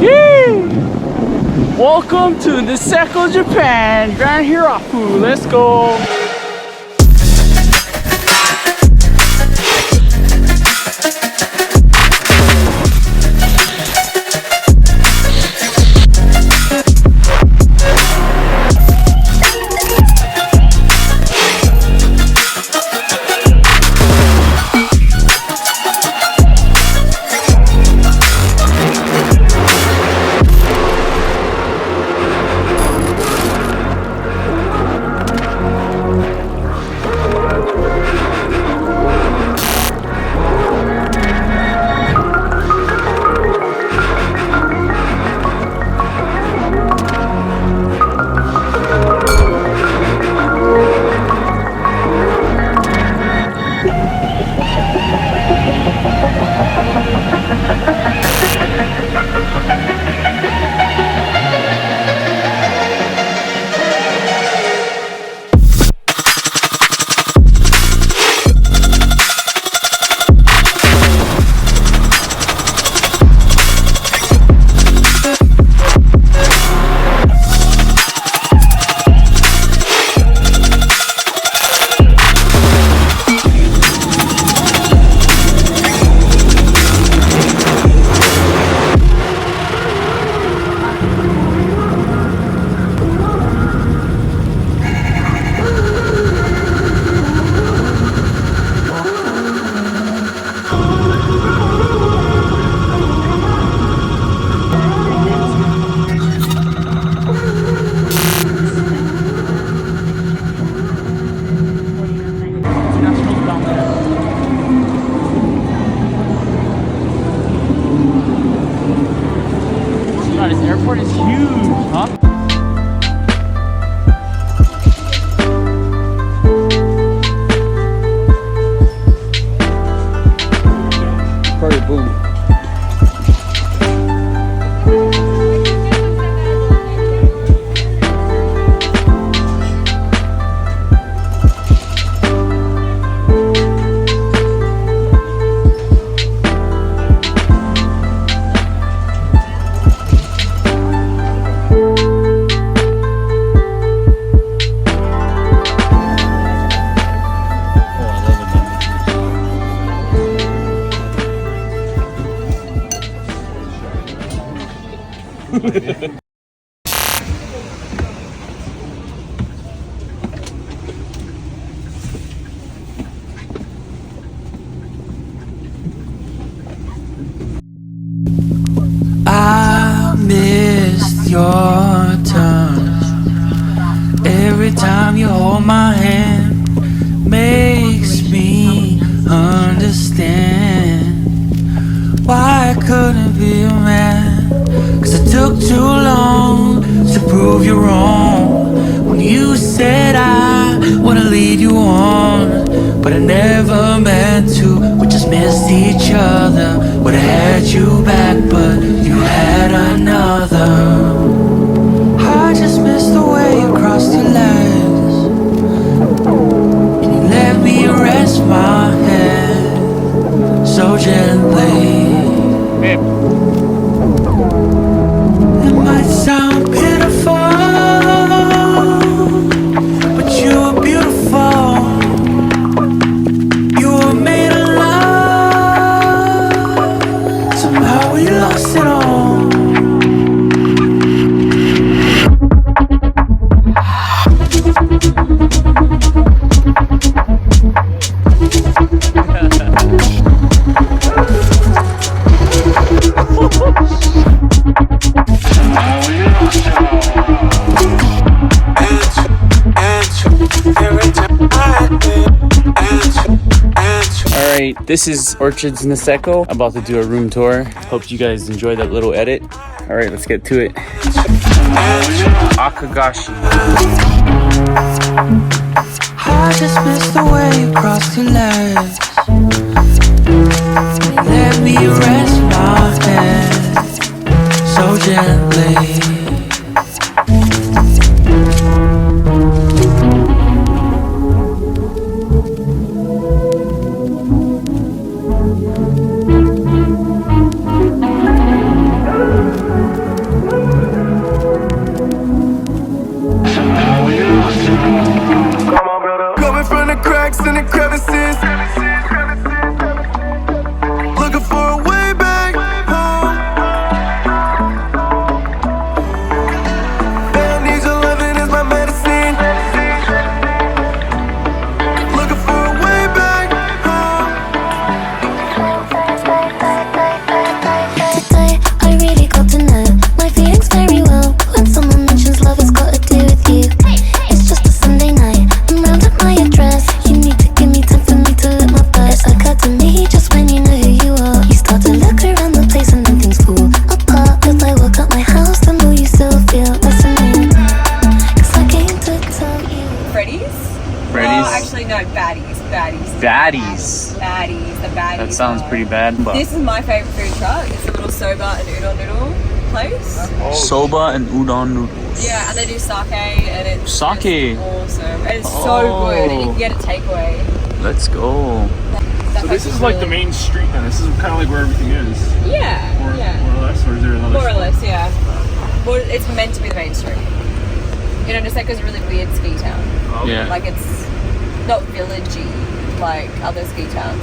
Yay! Welcome to Niseko, Japan, Grand Hirafu. Let's go. This airport is huge, huh? Probably boom. I missed your touch. Every time you hold my hand makes me understand why I couldn't be a man. 'Cause it took too long to prove you wrong. When you said I wanna lead you on, but I never meant to. We just missed each other. Would've had you back, but you had another. I just missed the way you crossed your legs, and you let me rest my head so gently. Babe. It might sound pitiful, but you were beautiful. You were made of love. Somehow we lost it all. Alright, this is Orchids Niseko. About to do a room tour. Hope you guys enjoyed that little edit. Alright, let's get to it. Akagashi. I just missed the way you crossed your legs. Let me rest my head so gently. baddies. Baddies, the baddies. That sounds pretty bad. But This is my favorite food truck. It's a little soba and udon noodle place. soba and udon noodles. Yeah, and they do sake, and it's Sake. just awesome. And it's so good, and you can get it takeaway. Let's go. So this is like the main street, and this is kind of like where everything is. Yeah, More yeah. or less, or is there another? More or less, yeah. Well, it's meant to be the main street. You know, Niseko's a really weird ski town. Oh, Yeah. Like, it's not villagey like other ski towns.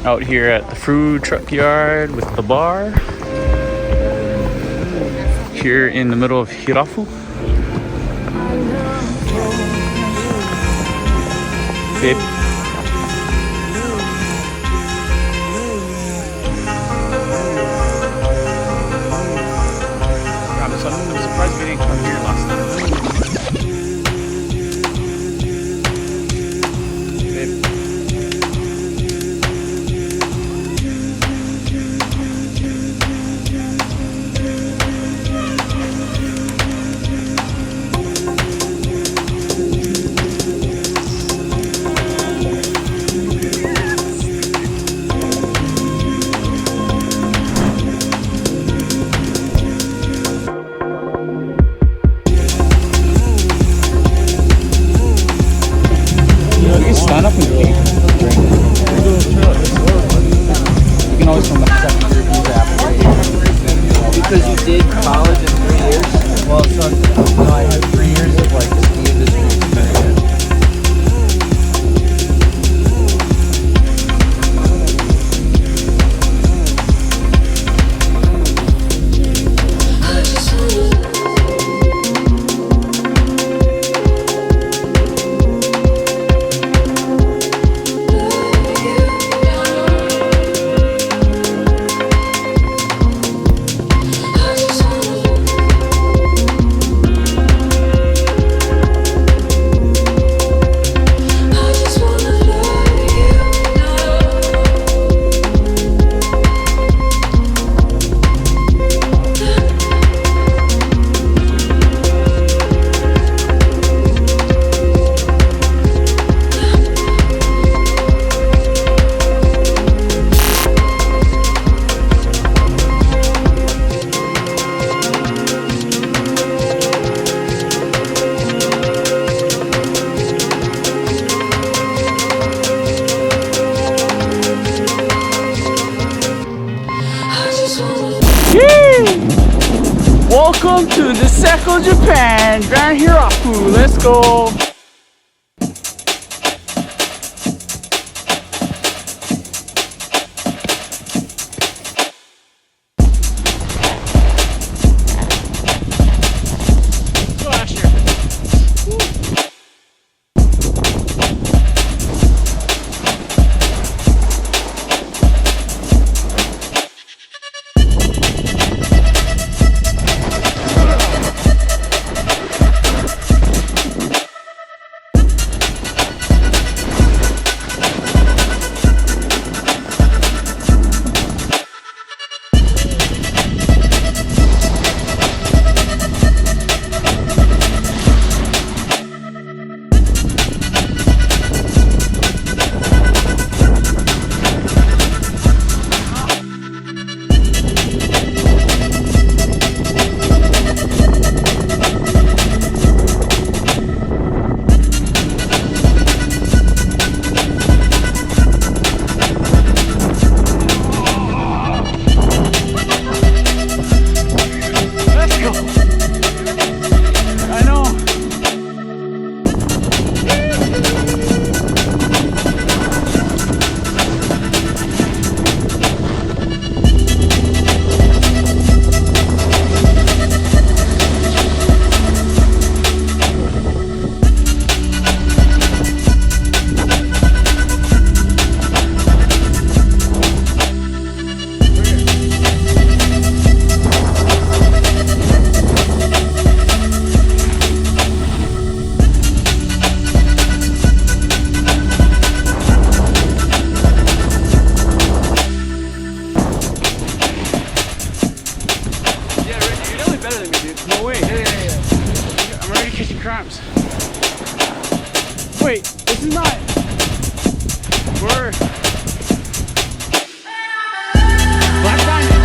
Out here at the food truck yard with the bar. Here in the middle of Hirafu. Babe. I'm surprised we didn't come here last time. Babe. You can stand up and drink. You can always come back after. Because you did college in 3 years? Well, so no, I had 3 years of like ski industry experience. Welcome to Niseko, Japan. Grand Hirafu. Let's go. We're Black Diamond.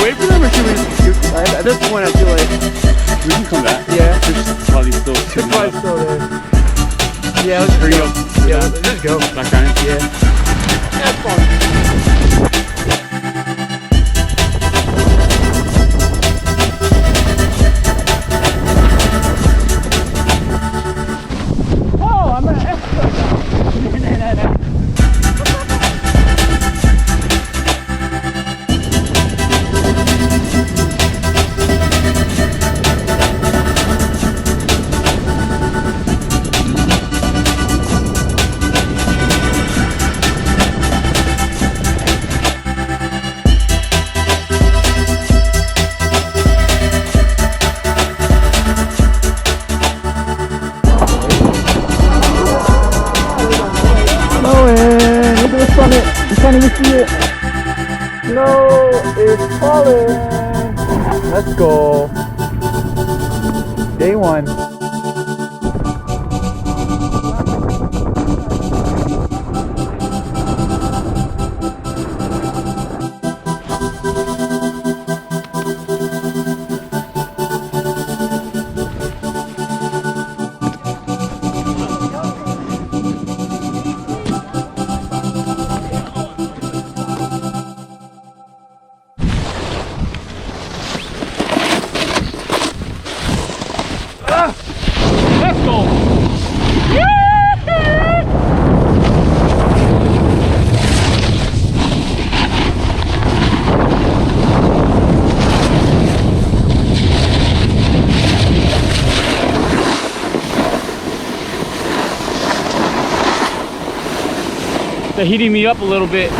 Wait for them or should we? At this point, I feel like We can come back. yeah, There's probably still two it's probably more. still there. Yeah, let's Here you go. Yeah, let's just go. Black Diamond. Yeah. That's fun. Look at the summit. You can't even see it. No, it's falling. Let's go. Day one. Let's go. They're heating me up a little bit.